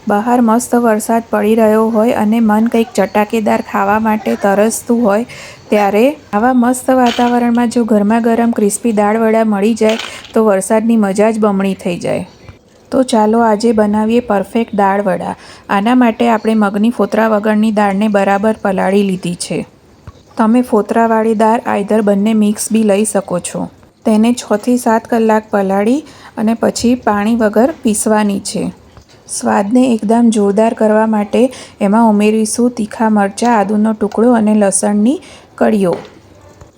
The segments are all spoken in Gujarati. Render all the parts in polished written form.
બહાર મસ્ત વરસાદ પડી રહ્યો હોય અને મન કંઈક ચટાકેદાર ખાવા માટે તરસતું હોય ત્યારે આવા મસ્ત વાતાવરણમાં જો ગરમા ગરમ ક્રિસ્પી દાળવડા મળી જાય તો વરસાદની મજા જ બમણી થઈ જાય. તો ચાલો આજે બનાવીએ પરફેક્ટ દાળવડા. આના માટે આપણે મગની ફોતરા વગરની દાળને બરાબર પલાળી લીધી છે. તમે ફોતરાવાળી દાળ આઈધર બંને મિક્સ બી લઈ શકો છો. તેને 6 થી 7 કલાક પલાળી અને પછી પાણી વગર પીસવાની છે. સ્વાદને એકદમ જોરદાર કરવા માટે એમાં ઉમેરીશું તીખા મરચાં, આદુનો ટુકડો અને લસણની કળીઓ.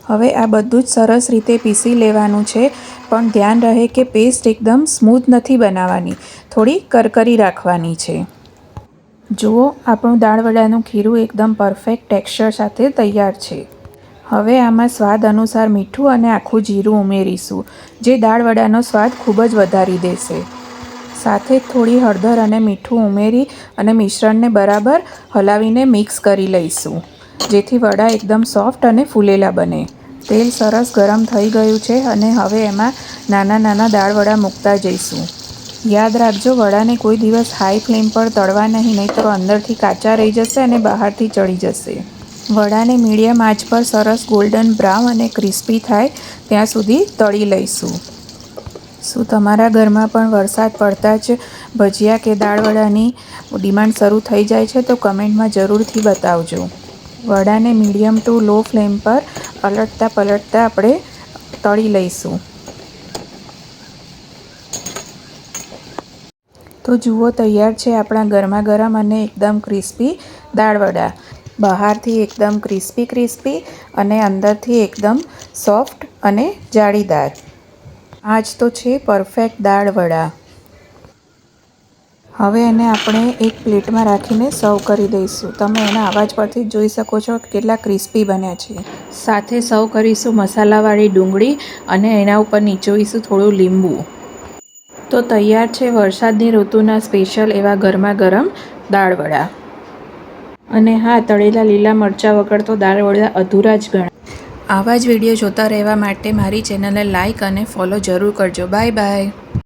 હવે આ બધું જ સરસ રીતે પીસી લેવાનું છે, પણ ધ્યાન રહે કે પેસ્ટ એકદમ સ્મૂથ નથી બનાવવાની, થોડી કરકરી રાખવાની છે. જુઓ, આપણું દાળવડાનું ખીરું એકદમ પરફેક્ટ ટેક્સચર સાથે તૈયાર છે. હવે આમાં સ્વાદ અનુસાર મીઠું અને આખું જીરું ઉમેરીશું, જે દાળવડાનો સ્વાદ ખૂબ જ વધારી દેશે. સાથે જ થોડી હળદર અને મીઠું ઉમેરી અને મિશ્રણને બરાબર હલાવીને મિક્સ કરી લઈશું, જેથી વડા એકદમ સોફ્ટ અને ફૂલેલા બને. તેલ સરસ ગરમ થઈ ગયું છે અને હવે એમાં નાના નાના દાળવડા મૂકતા જઈશું. યાદ રાખજો, વડાને કોઈ દિવસ હાઈ ફ્લેમ પર તળવા નહીં તો અંદરથી કાચા રહી જશે અને બહારથી ચડી જશે. વડાને મીડિયમ આંચ પર સરસ ગોલ્ડન બ્રાઉન અને ક્રિસ્પી થાય ત્યાં સુધી તળી લઈશું. શું તમારા ઘરમાં પણ વરસાદ પડતા જ ભજીયા કે દાળવડાની ડિમાન્ડ શરૂ થઈ જાય છે? તો કમેન્ટમાં જરૂરથી બતાવજો. વડાને મીડિયમ ટુ લો ફ્લેમ પર પલટતા પલટતા આપણે તળી લઈશું. તો જુઓ, તૈયાર છે આપણા ગરમા ગરમ અને એકદમ ક્રિસ્પી દાળવડા. બહારથી એકદમ ક્રિસ્પી અને અંદરથી એકદમ સોફ્ટ અને જાળીદાર. આ જ તો છે પરફેક્ટ દાળવડા. હવે એને આપણે એક પ્લેટમાં રાખીને સર્વ કરી દઈશું. તમે એના અવાજ પરથી જ જોઈ શકો છો કે કેટલા ક્રિસ્પી બન્યા છે. સાથે સર્વ કરીશું મસાલાવાળી ડુંગળી અને એના ઉપર નીચોવીશું થોડું લીંબુ. તો તૈયાર છે વરસાદની ઋતુના સ્પેશિયલ એવા ગરમા ગરમ દાળવડા. અને હા, તળેલા લીલા મરચાં વગર તો દાળવડા અધૂરા જ ગણાય. આવા જ વિડીયો જોતા રહેવા માટે મારી ચેનલને લાઇક અને ફોલો જરૂર કરજો. Bye bye.